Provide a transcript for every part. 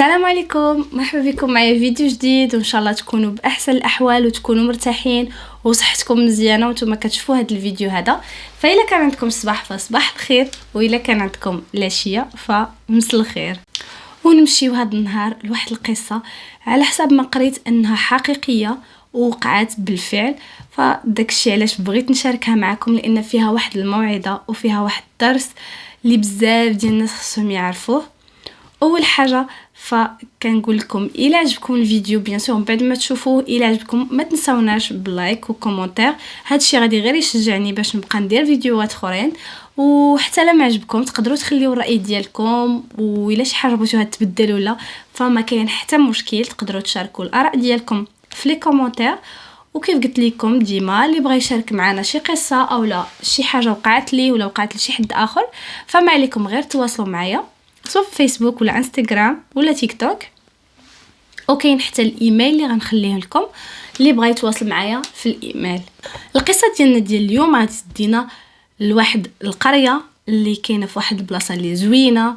السلام عليكم، مرحبا بكم معايا فيديو جديد، وان شاء الله تكونوا باحسن الاحوال وتكونوا مرتاحين وصحتكم مزيانه وانتم كتشوفوا هذا الفيديو هذا. فإلا كان عندكم الصباح فصباح الخير، وإلا كان عندكم العشيه فمس الخير. ونمشيو هذا النهار لواحد القصه على حسب ما قريت انها حقيقيه ووقعت بالفعل، فداك الشيء علاش بغيت نشاركها معكم، لان فيها واحد الموعظه وفيها واحد الدرس اللي بزاف ديال الناس خصهم يعرفوه. اول حاجه فكنقول لكم الى عجبكم الفيديو بيان سور من بعد ما تشوفوه، الى عجبكم ما تنساوناش باللايك وكومونتير، هادشي غادي غير يشجعني باش نبقى ندير فيديوهات اخرين. وحتى لا ما عجبكم تقدروا تخليو الراي ديالكم، والا شي حاجه بغيتوها تبدل ولا فما كاين حتى مشكل، تقدروا تشاركوا الاراء ديالكم في لي كومونتير. وكيف قلت لكم ديما اللي بغى يشارك معنا شي قصه او لا شي حاجه وقعت لي ولا وقعت لشي حد اخر، فما عليكم غير تواصلوا معايا سواء في فيسبوك ولا انستغرام ولا تيك توك، وكاين حتى الايميل اللي غنخليه لكم اللي بغى يتواصل معايا في الايميل. القصه ديالنا ديال اليوم غادي تدينا لواحد القريه اللي كاينه في واحد البلاصه اللي زوينه.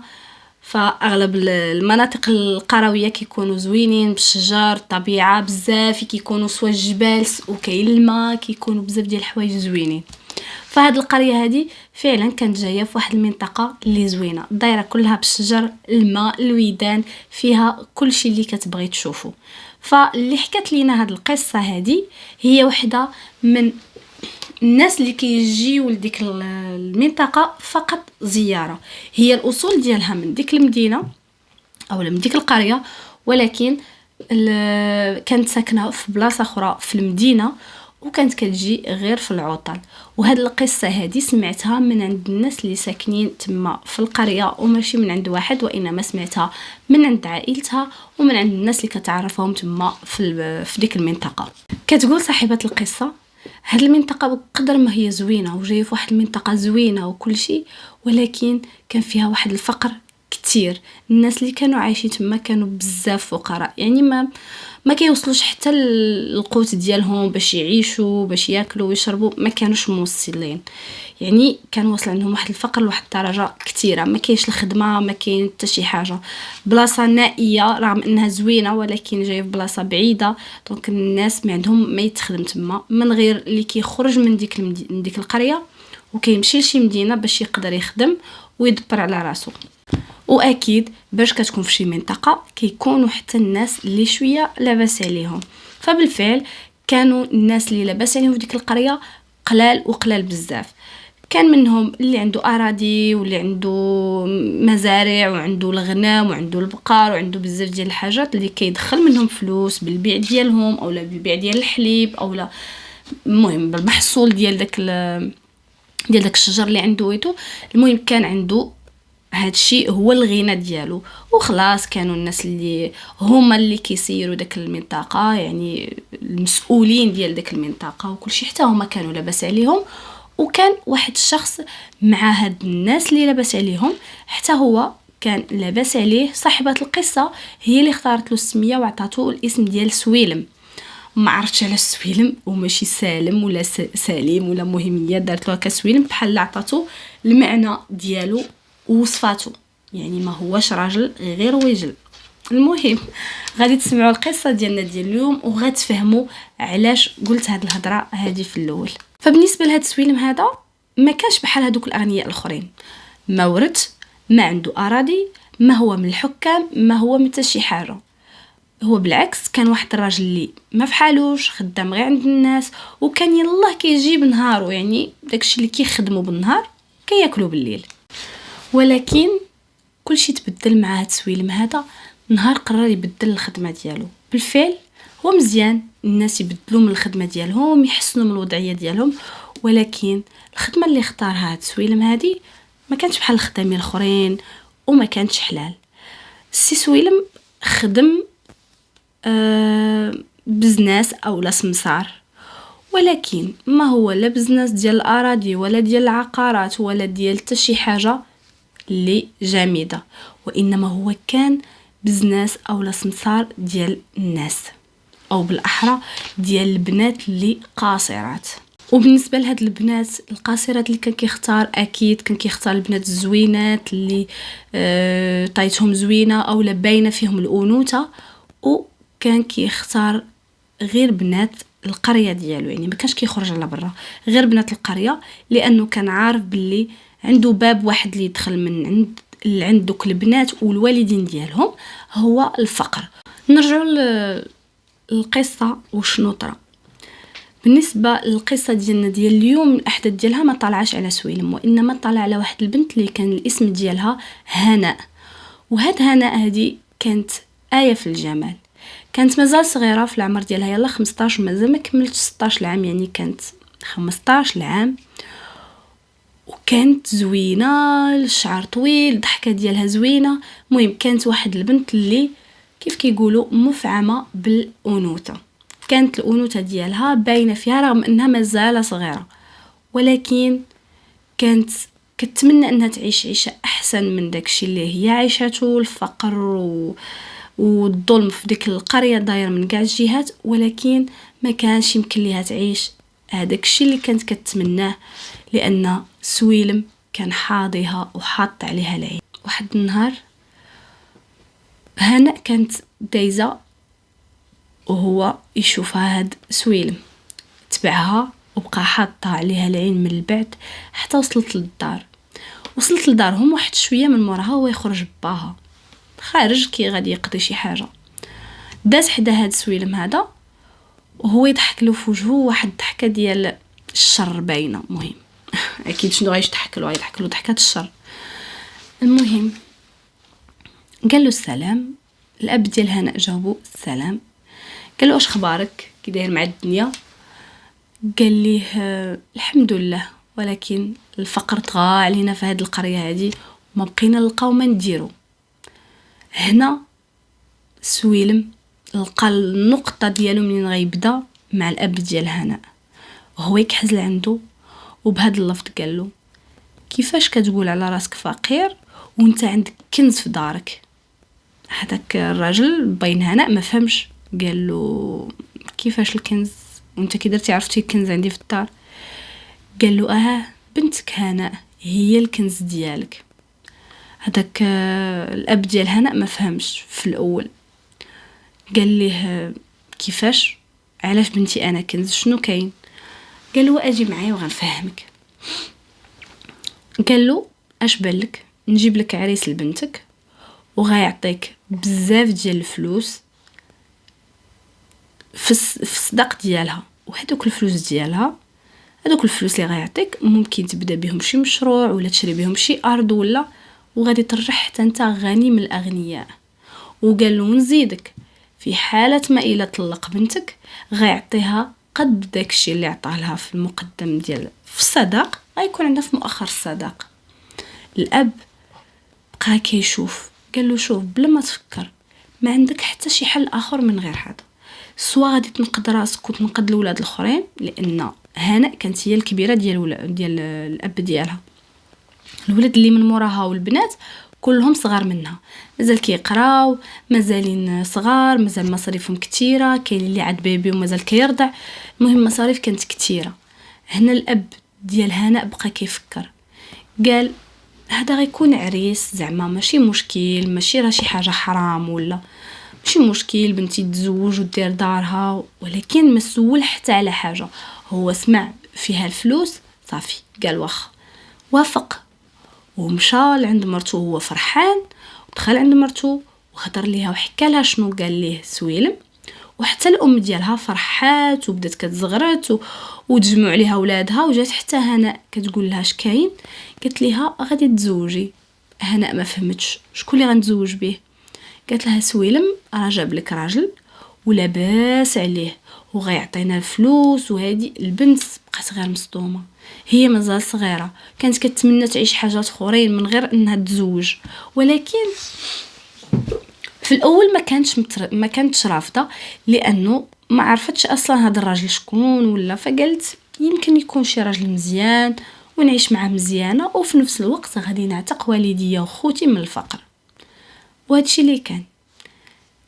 فاغلب المناطق القرويه كيكونوا زوينين بالشجر، الطبيعه بزاف كيكونوا سوا الجبال وكاين الماء، كيكونوا بزاف ديال الحوايج زوينين. فهاد القريه هذه فعلا كانت جايه في واحد المنطقه اللي زوينه، دايره كلها بالشجر، الماء، الويدان، فيها كل شيء اللي كتبغي تشوفه. فاللي حكت لينا هاد القصه هذه هي وحده من الناس اللي كيجيو لديك المنطقه فقط زياره. هي الاصول ديالها من ديك المدينه او من ديك القريه، ولكن كانت ساكنه في بلاصه اخرى في المدينه، وكانت كتجي غير في العطل. وهاد القصه هذه سمعتها من عند الناس اللي ساكنين تما في القريه، وماشي من عند واحد، وانما سمعتها من عند عائلتها ومن عند الناس اللي كتعرفهم تما في ديك المنطقه. كتقول صاحبه القصه هاد المنطقه بقدر ما هي زوينه وجايه في واحد المنطقه زوينه وكل شيء، ولكن كان فيها واحد الفقر كتير. الناس اللي كانوا عايشين تما كانوا بزاف فقراء، يعني ما كيوصلوش حتى القوت ديالهم باش يعيشوا باش ياكلوا ويشربوا، ما كانوش موصلين. يعني كان واصل عندهم واحد الفقر لواحد الدرجه كثيره، ما كاينش الخدمه، ما كاين حتى شي حاجه. بلاصه نائيه رغم انها زوينه ولكن جايه في بلاصه بعيده، دونك الناس ما عندهم ما يتخدم تما من غير اللي كيخرج من ديك القريه وكيمشي لشي مدينه باش يقدر يخدم ويدبر على راسو. واكيد باش كتكون في شي منطقه كيكونوا حتى الناس اللي شويه لاباس عليهم. فبالفعل كانوا الناس اللي لاباس عليهم في ديك القريه قلال بزاف. كان منهم اللي عنده اراضي واللي عنده مزارع وعنده الغنم وعنده البقر وعنده بزاف ديال الحاجات اللي كيدخل منهم فلوس بالبيع ديالهم اولا بالبيع ديال الحليب اولا المهم بالمحصول ديال داك الشجر اللي عنده ويتو. المهم كان عنده هادشي هو الغنى ديالو، وخلاص كانوا الناس اللي هما اللي كيسيروا داك المنطقه، يعني المسؤولين ديال داك المنطقه وكل شيء، حتى هما كانوا لاباس عليهم. وكان واحد الشخص مع هاد الناس اللي لاباس عليهم حتى هو كان لاباس عليه. صاحبه القصه هي اللي اختارت له السميه وعطاتو الاسم ديال سويلم. ما عرفتش على سويلم وماشي سالم ولا سليم ولا مهميه، دارت له كسويلم بحال عطاتو المعنى ديالو وصفاته، يعني ما هوش راجل غير وجل. المهم غادي تسمعوا القصه ديالنا ديال اليوم وغتفهموا علاش قلت هاد الهضره هذه في الاول. فبالنسبه لهاد السويلم هذا ما كانش بحال هذوك الاغنياء الاخرين، ما ورث، ما عنده اراضي، ما هو من الحكام، ما هو متى شي حاجه. هو بالعكس كان واحد الراجل اللي ما فحالوش، خدام غير عند الناس، وكان يلاه كيجيب نهارو، يعني داكشي اللي كيخدموا بالنهار كياكلوا بالليل. ولكن كل شيء تبدل مع هاد سويلم هذا. نهار قرر يبدل الخدمه ديالو. بالفعل هو مزيان الناس يبدلوا من الخدمه ديالهم يحسنوا من الوضعيه ديالهم، ولكن الخدمه اللي اختارها هاد سويلم هذه ما كانش بحال الخدامين الاخرين وما كانش حلال. السي سويلم خدم بزنس او لا سمسار، ولكن ما هو لا بزنس ديال الاراضي ولا ديال العقارات ولا ديال حتى شي حاجه اللي جامده، وانما هو كان بزنس او سمسار ديال الناس، او بالاحرى ديال البنات اللي قاصرات. وبالنسبه لهاد البنات القاصرات اللي كان كيختار، اكيد كان كيختار البنات الزوينات اللي طايتهم زوينه او باينه فيهم الانوثه، وكان كيختار غير بنات القريه ديالو، يعني ما كانش كيخرج على برا، غير بنات القريه، لانه كان عارف باللي عنده باب واحد اللي يدخل من عند دوك البنات والوالدين ديالهم، هو الفقر. نرجعوا للقصه وشنو طرا. بالنسبه للقصه ديالنا ديال اليوم، الاحداث ديالها ما طالعاش على سويلم، وانما طالع على واحد البنت اللي كان الاسم ديالها هناء. وهاد هناء هادي كانت آية في الجمال. كانت مازال صغيرة في العمر ديالها، يلا 15، مازال ما كملتش 16 عام، يعني كانت 15 عام، وكانت زوينة، الشعر طويل، الضحكة ديالها زوينة. المهم كانت واحد البنت اللي كيف كيقولوا مفعمة بالأنوثة، كانت الأنوثة ديالها باينة فيها رغم أنها مازال صغيرة، ولكن كانت كتمنى أنها تعيش عيشة أحسن من داكشي اللي هي عايشته، الفقر والظلم في ديك القرية داير من كاع الجهات، ولكن ما كانش يمكن ليها تعيش هذاك الشيء اللي كانت كتمناه، لأن سويلم كان حاضيها وحاط عليها العين. واحد النهار هناء كانت دايزة وهو يشوفها هاد سويلم، تبعها وبقى حاطة عليها العين من البعد حتى وصلت لدارهم. واحد شوية من موراها هو يخرج باها خارج كي غادي يقضي شي حاجة، داز حدا هاد سويلم هذا وهو يضحك له في وجهه واحد الضحكة ديال الشر باينة. مهم اكيد شنو غيضحك له ضحكة الشر. المهم قال له السلام. الاب ديال هناء جاوبو السلام، قال له واش خبارك، كي داير مع الدنيا؟ قال ليه الحمد لله، ولكن الفقر طغى علينا في هذه القريه هذه وما بقينا نلقاو ما نديرو. هنا سويلم لقى النقطه ديالو منين غيبدا مع الاب ديال هناء، وهو يكحز لعنده وبهذا اللفظ قال له كيفاش كتقول على راسك فقير وانت عندك كنز في دارك؟ هذاك الراجل بين هناء ما فهمش، قال له كيفاش الكنز وانت كي درتي عرفتي الكنز عندي في الدار؟ قال له بنتك هناء هي الكنز ديالك. هذاك الاب ديال هناء ما فهمش في الاول، قال ليه كيفاش، علاش بنتي انا كنز، شنو كاين؟ قال له اجي معايا وغنفهمك. قال له اش بالك نجيب لك عريس لبنتك وغيعطيك بزاف ديال الفلوس في الصداق ديالها، وهذوك الفلوس ديالها، هذوك الفلوس اللي غيعطيك ممكن تبدا بهم شي مشروع ولا تشري بهم شي ارض ولا، وغادي ترجع حتى انت غني من الاغنياء. وقال له نزيدك في حاله ما الا طلق بنتك غيعطيها قد داكشي اللي عطاه لها في المقدم ديال في الصداق، غيكون عندها في مؤخر الصداق. الاب بقى كيشوف، قال له شوف بلا ما تفكر، ما عندك حتى شي حل اخر من غير هذا، سوا غادي تنقد راسك وتنقد الولاد الاخرين، لان هناء كانت هي الكبيره ديال الاب ديالها، الولاد اللي من موراها والبنات كلهم صغار منها، مازال كيقراو، مازالين صغار، مازال مصاريفهم كثيره، كاين اللي عاد بيبي ومازال كيرضع، المهم مصاريف كانت كثيره. هنا الاب ديال هناء بقى كيفكر، قال هذا غيكون عريس زعما ماشي مشكل، ماشي راه شي حاجه حرام ولا ماشي مشكل، بنتي تزوج ودير دارها، ولكن ما سول حتى على حاجه، هو سمع فيها الفلوس صافي قال واخا، وافق ومشى لعند مرتو هو فرحان، ودخل عند مرتو وهضر ليها وحكى لها شنو قال ليه سويلم، وحتى الام ديالها فرحات وبدات كتزغرت وتجمع عليها ولادها، وجات حتى هناء كتقول لها اش كاين، قالت ليها غادي تزوجي. هناء ما فهمتش شكون اللي غنتزوج به، قالت لها سويلم راه جاب لك راجل ولاباس عليه وغيعطينا الفلوس، وهذه البنت بقات غير مصدومه، هي مازال صغيره، كانت كتمنى تعيش حاجات اخرين من غير انها تزوج، ولكن في الاول ما كانتش رافضه، لانه ما عرفتش اصلا هذا الراجل شكون ولا، فقالت يمكن يكون شي راجل مزيان ونعيش معاه مزيانه، وفي نفس الوقت غادي نعتق والديا وخوتي من الفقر. وهادشي اللي كان.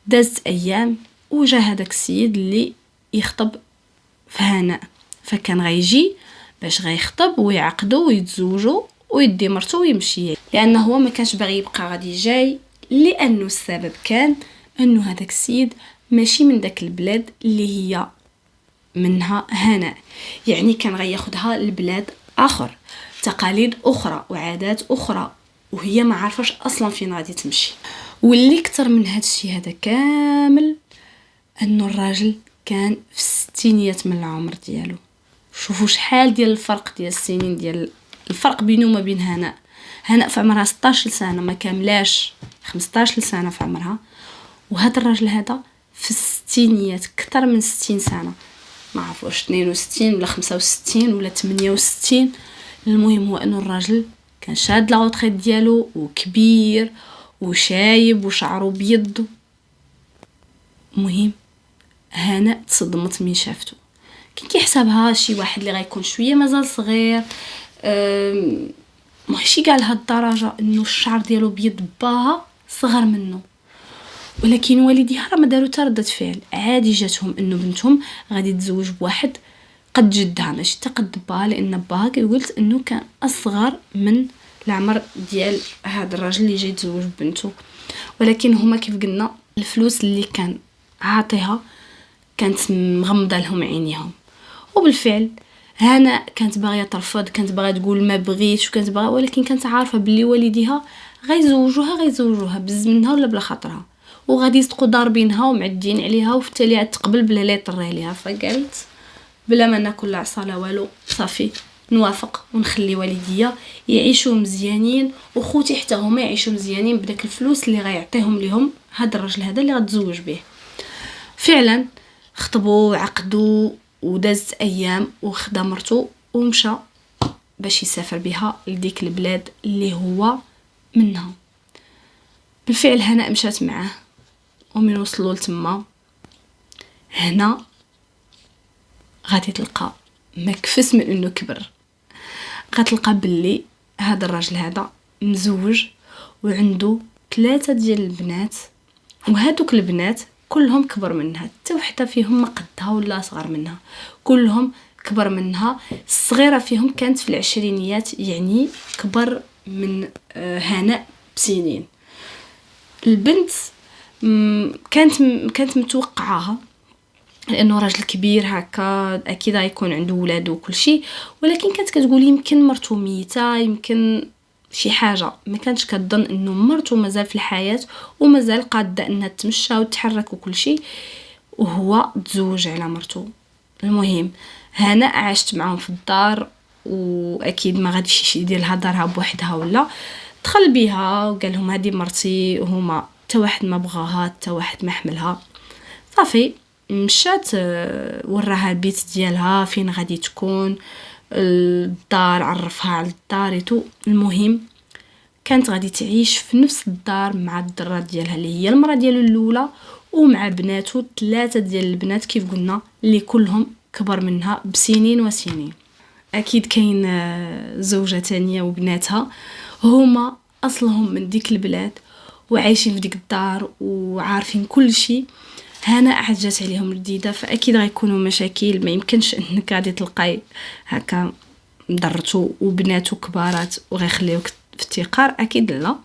دازت ايام وجا هذاك السيد اللي يخطب في هناء فكان غيجي باش غيخطب ويعقدوا ويتزوجوا ويدي مرته ويمشي، لانه هو ما كانش باغي يبقى غادي جاي، لانه السبب كان انه هذاك السيد ماشي من داك البلاد اللي هي منها هناء، يعني كان غياخدها لبلاد اخر، تقاليد اخرى وعادات اخرى، وهي ما عارفاش اصلا فين غادي تمشي. واللي كتر من هذا الشيء هذا كامل انه الراجل كان في الستينيات من العمر ديالو. شوفوا شحال ديال الفرق ديال السنين، ديال الفرق بينه وما بين هناء في عمرها 16 سنه، ما كاملاش 15 سنه في عمرها، وهذا الراجل هذا في الستينيات، كتر من 60 سنه، ما عرفوش 62 ولا 65 ولا 68. المهم هو انه الراجل كان شاد لاغوطريت ديالو وكبير وشايب وشعره بيض. المهم هناء تصدمت من شافته، كي كيحسبها شي واحد اللي غيكون شويه مازال صغير، ماشي كاع لهاد الدرجه انه الشعر ديالو بيض باها صغر منه. ولكن والديها راه ما داروا حتى ردة فعل، عادي جاتهم انه بنتهم غادي تزوج بواحد قد جدها ماشي حتى قد باها، لان باها قلت انه كان اصغر من العمر ديال هذا الراجل اللي جاي يتزوج بنته. ولكن هما كيف قلنا الفلوس اللي كان عاطيها كانت مغمضه لهم عينيهم، وبالفعل هنا كانت باغيه ترفض، كانت باغيه تقول ما بغيتش، وكانت باغيه، ولكن كانت عارفه بلي والديها غيزوجوها بز منها ولا بلا خاطرها، وغادي يصدقوا ضاربينها ومعدين عليها، وفي التالي تقبل بلا لا يطري عليها. فقالت بلا ما ناكل لا عصا لا والو، صافي نوافق ونخلي والديا يعيشوا مزيانين، وخوتي حتى هما يعيشوا مزيانين بداك الفلوس اللي غيعطيهم لهم هذا الراجل هذا اللي غتزوج به. فعلا خطبوا وعقدوا، ودازت ايام وخدا مرته ومشى باش يسافر بها لديك البلاد اللي هو منها. بالفعل هنا مشات معاه، ومن وصلوا لتما هنا غادي تلقى مكفس من انه كبر، غتلقى باللي هذا الراجل هذا مزوج وعنده 3 ديال البنات، وهذوك البنات كلهم كبر منها، حتى وحده فيهم ما قدها ولا صغر منها، كلهم كبر منها. الصغيره فيهم كانت في العشرينيات، يعني كبر من هناء بسنين. البنت كانت متوقعاها، لانه راجل كبير هكا اكيد غيكون عنده ولاد وكل شيء، ولكن كانت كتقول يمكن مرته ميته، يمكن شي حاجه، ما كانتش كتظن انه مرته مازال في الحياه ومازال قاده انها تمشى وتحرك وكل شيء، وهو تزوج على مرته. المهم هنا عاشت معهم في الدار، واكيد ما غاديش يدير لها دارها بوحدها، ولا دخل بيها وقال لهم هذه مرتي، وهما حتى واحد ما بغاها حتى واحد ما حملها. صافي مشات وراها البيت ديالها فين غادي تكون، الدار عرفها على الدار. المهم كانت غادي تعيش في نفس الدار مع الدرات ديالها اللي هي المراه ديالو الاولى، ومع بناته 3 ديال البنات كيف قلنا اللي كلهم كبر منها بسنين وسنين. اكيد كاين زوجه تانية وبناتها هما اصلهم من ديك البلاد وعايشين في ديك الدار وعارفين كل شيء. هنا عجات عليهم الجديده، فاكيد غيكونوا مشاكل، ما يمكنش انك غادي تلقاي هكا مضرته وبناته كبارات وغيخليوك في افتقار، اكيد لا.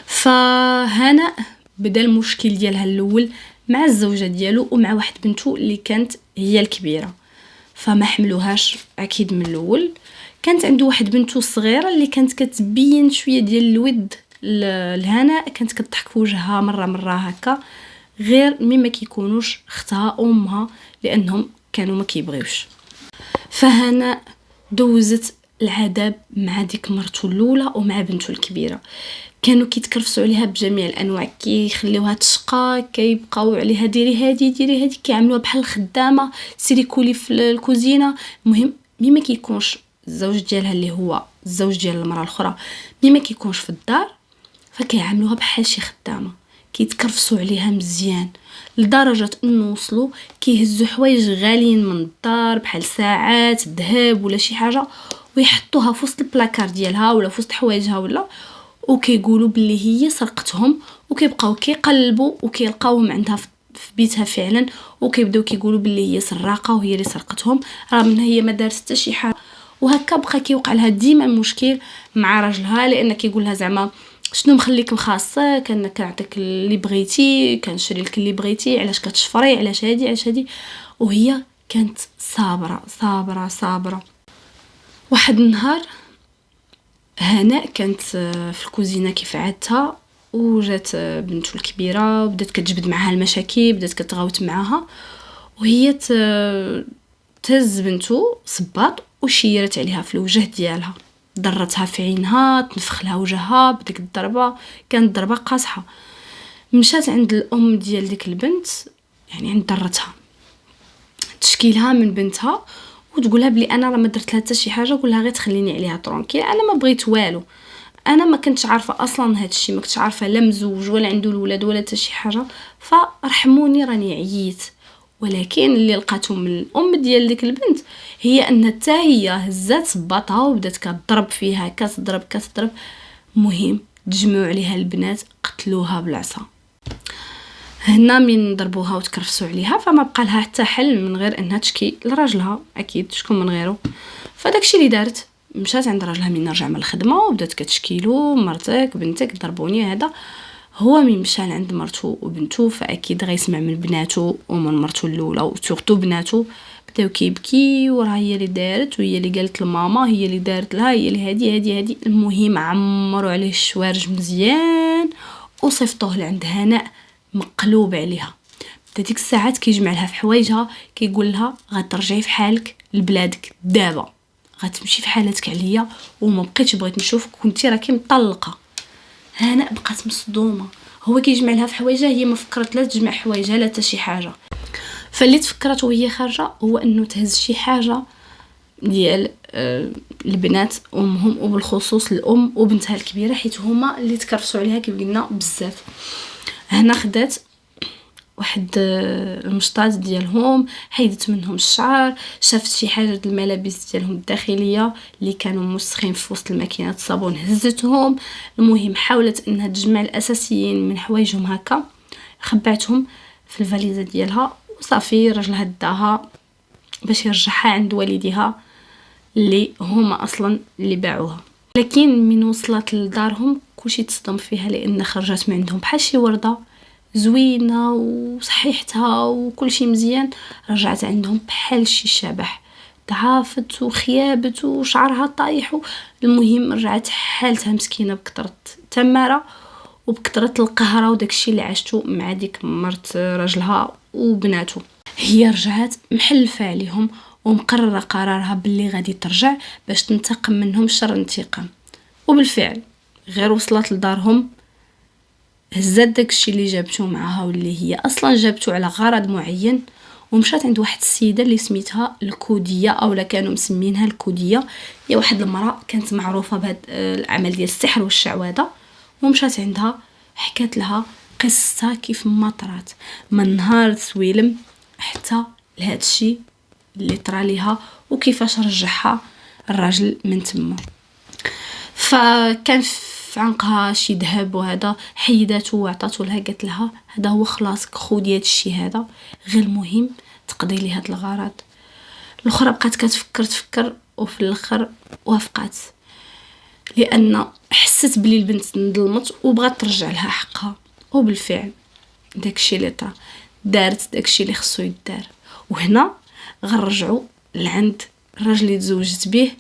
فهنا بدا المشكل ديالها الاول مع الزوجه ديالو ومع واحد بنته اللي كانت هي الكبيره، فما حملوهاش اكيد من الاول. كانت عنده واحد بنته صغيره اللي كانت كتبين شويه ديال الود لهنا، كانت كتضحك في وجهها مره هكا، غير مما كيكونوش اختها وامها لانهم كانوا ما كيبغيوش. فهنا دوزت العذاب مع ديك مرته الاولى ومع بنته الكبيره، كانوا كيتكرفسوا عليها بجميع الانواع، كيخليوها تشقى، كيبقاو عليها ديري هادي، كيعملوها بحال الخدامه، سيري كولي في الكوزينه. المهم مما كيكونش الزوج ديالها اللي هو الزوج ديال المراه الاخرى مما كيكونش في الدار، فكيعملوها بحال شي خدامه، كيتكرفسوا عليها مزيان لدرجه انه وصلوا كيهزوا حوايج غاليين من الدار بحال ساعات الذهب ولا شي حاجه ويحطوها في وسط البلاكار ديالها ولا في وسط حوايجها، ولا وكيقولوا باللي هي سرقتهم، وكيبقاو كيقلبوا وكيلقاوهم عندها في بيتها فعلا، وكيبداو كيقولوا باللي هي سراقه وهي اللي سرقتهم رغم ان هي ما دارت حتى شي حاجه. وهكا بقى كيوقع لها ديما مشكل مع راجلها، لان كيقول لها زعما شنو مخليك مخاصك، انا كنعطيك اللي بغيتي، كنشري لك اللي بغيتي، علاش كتشفري، علاش هادي علاش هادي. وهي كانت صابره صابره صابره. واحد النهار هناء كانت في الكوزينه كيف عادتها، وجات بنته الكبيره وبدات كتجبد معها المشاكل، بدات كتغاوت معاها، وهي تهز بنته صباط وشيرت عليها في الوجه ديالها، ضرتها في عينها، تنفخ لها وجهها بديك الضربه، كانت ضربه قاصحه. مشات عند الام ديال ديك البنت، يعني عند ضرتها، تشكيلها من بنتها وتقولها بلي انا راه ما درت لها حتى شي حاجه، قولها غير تخليني عليها ترونكيل، انا ما بغيت والو، انا ما كنتش عارفه اصلا هذا الشيء، ما كنتش عارفه لا مزوج ولا عنده الولاد ولا حتى شي حاجه، فرحموني راني عييت. ولكن اللي لقاتو من الام ديال ديك البنت هي ان حتى هي هزات صباطها وبدات كتضرب فيها، كتضرب. مهم تجمعوا عليها البنات، قتلوها بالعصا. هنا من ضربوها وتكرفسوا عليها فما بقى لها حتى حل من غير انها تشكي لراجلها، اكيد شكون من غيره. فداكشي اللي دارت، مشات عند راجلها من رجع من الخدمه وبدات كتشكيلو، مرتك بنتك ضربوني هذا. هو من مشى عند مرتو وبنته فاكيد غيسمع من بناته ومن مرتو الاولى وسورتو بناته، بداو كيبكي وراه هي اللي دارت وهي اللي قالت لماما، هي اللي دارت لها، هي اللي هادي. المهم عمروا عليه الشوارج مزيان وصيفطوه لعند هناء مقلوب عليها. بدا ديك الساعات كيجمع لها في حوايجها، كيقول لها غترجعي في حالك لبلادك دابا، غتمشي في حالتك عليا وما بقيتش بغيت نشوفك، كنتي راكي مطلقه. هناء بقات مصدومه، هو كيجمع لها في حوايجها، هي ما فكرت لا تجمع حوايجها لا حتى شي حاجه. فاللي تفكرت وهي خارجه هو انه تهز شي حاجه ديال البنات امهم، وبالخصوص الام وبنتها الكبيره، حيت هما اللي تكرفسوا عليها كيف قلنا بزاف. هنا خدات واحد المشطات ديالهم، حيدت منهم الشعر، شافت شي حاجه د الملابس ديالهم الداخليه اللي كانوا مسخين في وسط الماكينه الصابون، هزتهم. المهم حاولت انها تجمع الاساسيين من حوايجهم هكا، خبعتهم في الفاليزه ديالها وصافي. راجلها داها باش يرجعها عند والديها اللي هما اصلا اللي باعوها. لكن من وصلت لدارهم كلشي تصدم فيها، لان خرجت من عندهم بحال شي ورده زوينه وصحيحتها وكل شيء مزيان، رجعت عندهم بحال شي شبح، ضعافت وخيابت وشعرها طايح. المهم رجعت حالتها مسكينه بكثره تماره وبكثره القهره وداكشي اللي عاشته مع ديك مرت راجلها وبناته. هي رجعت محلفه عليهم ومقرره قرارها باللي غادي ترجع باش تنتقم منهم شر انتقام. وبالفعل غير وصلت لدارهم هزات داكشي اللي جابته معها واللي هي اصلا جابته على غرض معين، ومشات عند واحد السيده اللي سميتها الكوديه، اولا كانوا مسمينها الكوديه. هي واحد المراه كانت معروفه بهذا العمل ديال السحر والشعوذه، ومشات عندها حكات لها قصتها كيف ما طرات من نهار سويلم حتى لهذا الشيء اللي طرا ليها وكيفاش رجعها الراجل من تما. فكان في عنقها شي ذهب وهذا، حيداته وعطاته لها، قالت لها هذا هو خلاصك، خودي هذا الشيء هذا، غير المهم تقضي لي هذا الغرض. الاخرى بقات كتفكر وفي الاخر وافقات، لان حست بلي البنت ظلمت وبغات ترجع لها حقها. وبالفعل داكشي اللي طرا، دارت داكشي اللي خصو يدار. وهنا غنرجعوا لعند الراجل اللي تزوجت به،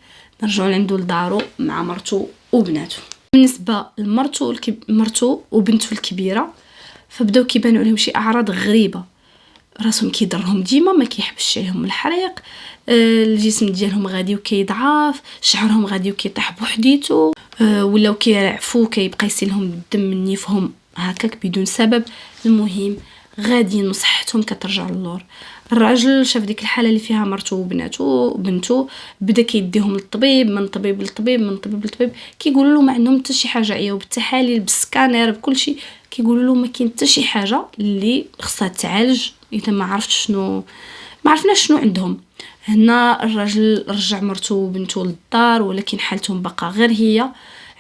نرجعوا لعندو لدارو مع مرتو وبناته. بالنسبه لمرتو وبنته الكبيره، فبداو كيبانوا عليهم شي اعراض غريبه، راسهم كيضرهم ديما، ما كيحبش عليهم الحريق، الجسم ديالهم غادي وكيضعف، شعرهم غادي وكيطيح بوحديته، ولاو كيرعفوا، كيبقى يسيل لهم الدم من نيفهم هكاك بدون سبب. المهم غادي صحتهم كترجع للور. الراجل شاف ديك الحاله اللي فيها مرته وبنته، بدا كيديهم للطبيب، من طبيب لطبيب، كيقولوا له ما عندهم حتى شي حاجه، عياو بالتحاليل بالسكانير بكل شيء، كيقولوا له ما كاين حتى شي حاجه اللي خصها تعالج، اذا ما عرفناش شنو عندهم. هنا الراجل رجع مرته وبنته للدار، ولكن حالتهم بقى غير هي،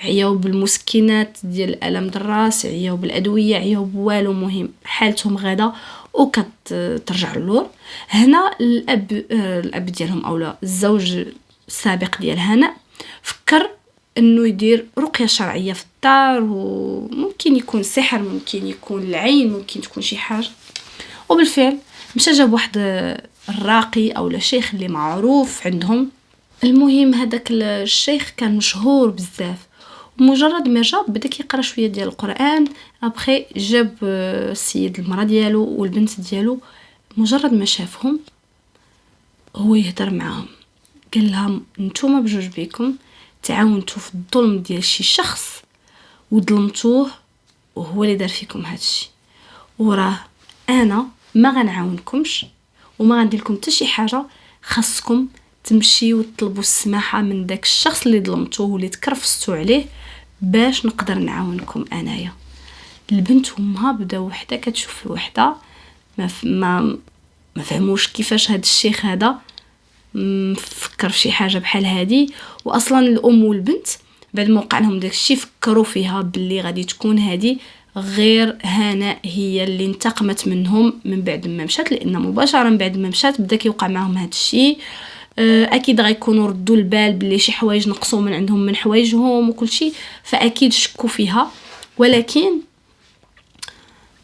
عياو بالمسكنات ديال الالم الراس، عياو بالادويه، عياو بوالو، مهم حالتهم غدا وكترجع للور. هنا الاب ديالهم اولا الزوج السابق ديال هناء فكر انه يدير رقيه شرعيه في الدار، وممكن يكون سحر، ممكن يكون العين، ممكن تكون شي حاجه. وبالفعل مشى جاب واحد الراقي او شيخ اللي معروف عندهم. المهم هذاك الشيخ كان مشهور بزاف، ومجرد ما جاب بدا كيقرا شويه ديال القران. ابخي جاب السيد المراه ديالو والبنت ديالو، مجرد ما شافهم هو يهضر معاهم، قال لهم نتوما بجوج بيكم تعاونتوا في الظلم ديال شي شخص وظلمتوه، وهو اللي دار فيكم هادشي، وراه انا ما غنعاونكمش وما غندير لكم حتى شي حاجه. خاصكم تمشيو وتطلبوا السماحه من داك الشخص اللي ظلمتوه واللي تكرفستوا عليه باش نقدر نعاونكم انايا. البنت وامها بداو وحده كتشوف الوحده، ما فهموش كيفاش هاد الشيخ هذا فكر في شي حاجه بحال هادي. واصلا الام والبنت بعد ما وقع لهم داكشي فكروا فيها باللي غادي تكون هادي غير هناء هي اللي انتقمت منهم من بعد ما مشات، لان مباشره بعد ما مشات بدا كيوقع معهم هاد الشيء. اكيد غيكونوا ردوا البال باللي شي حوايج نقصوا من عندهم من حوايجهم وكل شيء، فاكيد شكوا فيها. ولكن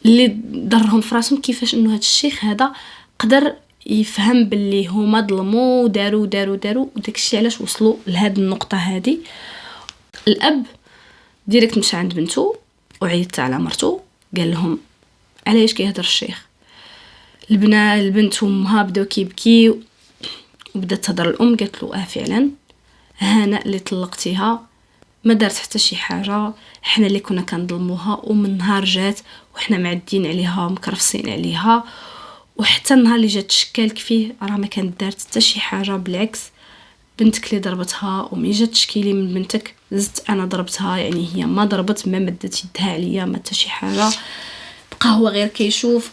اللي ضرهم في راسهم كيفاش انه هاد الشيخ هذا قدر يفهم باللي هما ظلموا وداروا داروا داروا، وداكشي علاش وصلوا لهاد النقطه هذه. الاب ديريكت مشى عند بنته وعيط على مرته، قال لهم علاش كيهضر الشيخ. البنت وامها بداو كيبكيو، وبدات تهضر الام قالت له فعلا هناء اللي طلقتيها ما دارت حتى شي حاجه، احنا اللي كنا كنظلموها، ومن نهار جات وحنا معدين عليها ومكرفسين عليها، وحتى النهار اللي جات تشكالك فيه راه ما كانت دارت حتى شي حاجه، بالعكس بنتك اللي ضربتها، ومي جات تشكيلي من بنتك زدت انا ضربتها، يعني هي ما ضربت ما مدت يدها عليا ما حتى شي حاجه. بقى هو غير كيشوف.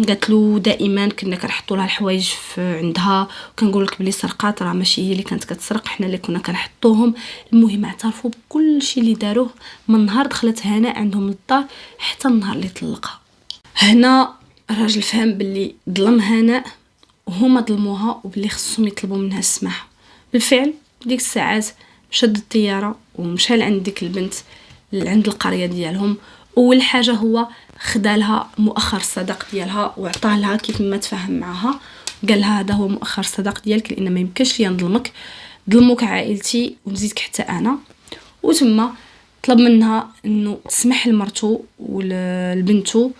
قالت له دائما كنا كنحطوا لها الحوايج عندها، وكنقول لك بلي سرقات راه ماشي هي اللي كانت كتسرق، حنا اللي كنا كنحطوهم. المهم اعترفوا بكل شيء اللي داروه من نهار دخلت هناء عندهم للدار حتى النهار اللي طلقها. هنا الراجل فهم باللي ظلم هناء وهما ظلموها، وباللي خصهم يطلبوا منها السماح. بالفعل ديك الساعات شد الطياره ومشى لعند ديك البنت عند القريه ديالهم. اول حاجه هو خدا لها مؤخر الصداق ديالها وعطاه لها كيف ما تفاهم معها، قال لها هذا هو مؤخر الصداق ديالك، لان ما يمكنش لي نظلمك، ظلموك عائلتي ونزيدك حتى انا. وتما طلب منها انه تسمح لمرته والبنته،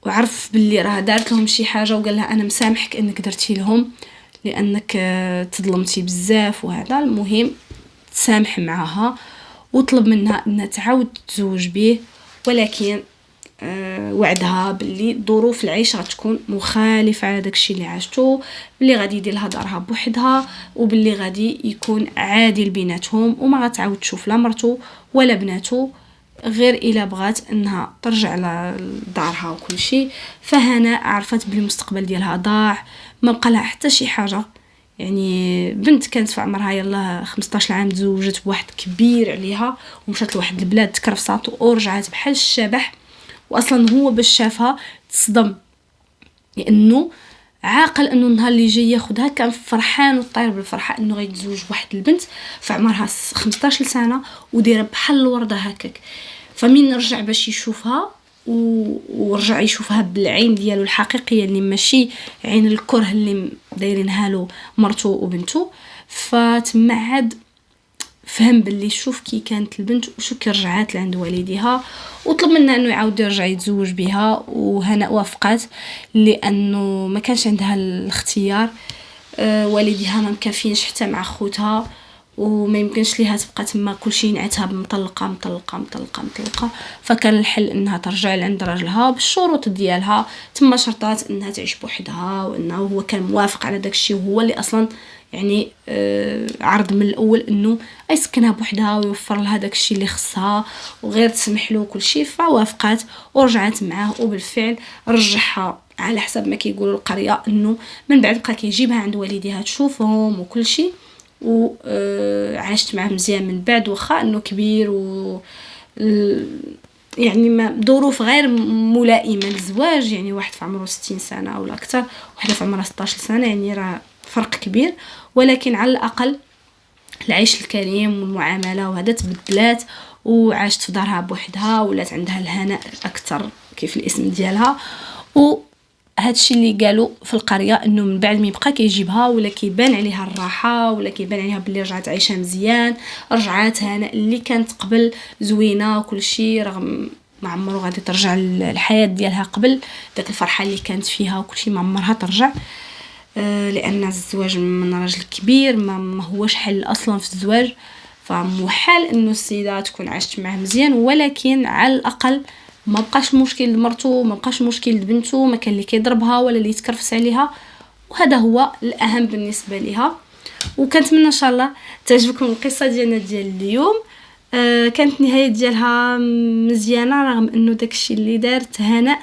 وعرف باللي راه دارت لهم شي حاجه، وقال لها انا مسامحك انك درتي لهم لانك تظلمتي بزاف وهذا. المهم تسامح معها وطلب منها انها تعاود تزوج به، ولكن وعدها باللي ظروف العيش غتكون مخالفه على داكشي اللي عاشتو، باللي غادي يدير لها دارها بوحدها، وباللي غادي يكون عادل بيناتهم، وما غتعاود تشوف لا مرته ولا بناته غير الا بغات انها ترجع لدارها وكل شيء. فهنا عرفت بالمستقبل ديالها ضاع، ما بقى لها حتى شي حاجه. يعني بنت كانت في عمرها يلا 15 عام تزوجت بواحد كبير عليها ومشات لواحد البلاد تكرفصات ورجعت بحال الشبح. واصلا هو باش شافها تصدم، لانه عاقل انه النهار اللي جاي ياخذها كان فرحان وطاير بالفرحه انه غيتزوج واحد البنت في عمرها 15 سنه ودايره بحال الورده هكاك. فمين رجع باش يشوفها ورجع يشوفها بالعين ديالو الحقيقيه اللي ماشي عين الكره اللي دايرينها له مرته وبنته، فتمعد فهم باللي شوف كي كانت البنت وشو كي رجعات لعند والديها، وطلب منها انه يعاود يرجع يتزوج بها. وهنا وافقت لانه ما كانش عندها الاختيار، والديها ما مكافينش حتى مع خوتها، وما يمكنش ليها تبقى تما كلشي ينعتها بمطلقه مطلقه مطلقه مطلقه. فكان الحل انها ترجع لعند راجلها بالشروط ديالها. تما شرطات انها تعيش بوحدها، وانه هو كان موافق على داكشي، وهو اللي اصلا يعني عرض من الاول انه يسكنها بوحدها ويوفر لها داكشي اللي خصها وغير تسمح له كل شيء. فوافقات ورجعت معاه، وبالفعل رجعها على حسب ما كيقولوا القريه، انه من بعد بقى كيجيبها عند والديها تشوفهم وكل شيء. وعاشت معاه مزيان من بعد، واخا انه كبير يعني ما ظروف غير ملائمه للزواج، يعني واحد في عمره 60 سنه ولا اكثر، وحده في عمرها 16 سنه، يعني راه فرق كبير. ولكن على الاقل العيش الكريم والمعامله وهذا تبدلات، وعاشت في دارها بوحدها، ولات عندها الهناء اكثر كيف الاسم ديالها. وهادشي اللي قالوا في القريه انه من بعد ما يبقى كيجيبها ولا كيبان عليها الراحه، ولا كيبان عليها بلي رجعت عايشه مزيان، رجعات هناء اللي كانت قبل زوينه وكل شيء، رغم ما عمرو غادي ترجع الحياه ديالها قبل داك الفرحه اللي كانت فيها وكل شيء، ما عمرها ترجع. لان الزواج من راجل كبير ما هوش حل اصلا في الزواج، فمحال انه السيده تكون عاشت معه مزيان، ولكن على الاقل ما بقاش مشكل لمرته، ما بقاش مشكل لبنته، ما كان اللي كيضربها ولا اللي يتكرفس عليها، وهذا هو الاهم بالنسبه ليها. وكنتمنى ان شاء الله تعجبكم القصه ديالنا ديال اليوم. كانت النهايه ديالها مزيانه، رغم انه داكشي اللي دارت هناء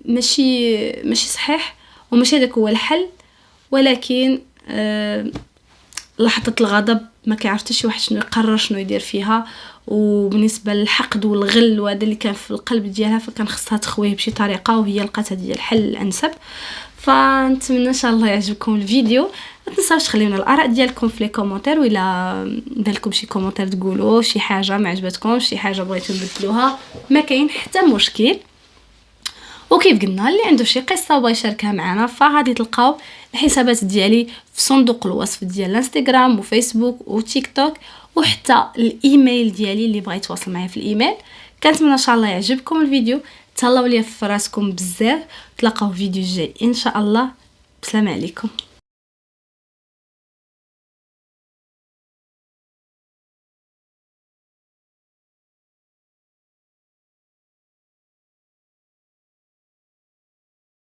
ماشي صحيح، وماشي هذاك هو الحل. ولكن لحظه الغضب ما كيعرف حتى شي واحد شنو يقرر شنو يدير فيها، وبالنسبه للحقد والغل وهذا اللي كان في القلب ديالها، فكان خصها تخويه بشي طريقه، وهي لقات هذه الحل الانسب. فنتمنى ان شاء الله يعجبكم الفيديو. ما تنساوش تخليونا الاراء ديالكم في لي كومونتير، ولا بالكم شي كومونتير تقولوا شي حاجه ما عجبتكمش، شي حاجه بغيتو نبدلوها، ما كاين حتى مشكل. وكيف قلنا اللي عنده شي قصه بغى يشاركها معنا، فغادي تلقاو الحسابات ديالي في صندوق الوصف ديال الانستغرام وفيسبوك وتيك توك، وحتى الايميل ديالي اللي بغى يتواصل معايا في الايميل. كنتمنى ان شاء الله يعجبكم الفيديو، تهلاو ليا في راسكم بزاف، تلاقاو فيديو جاي ان شاء الله. بسلام عليكم.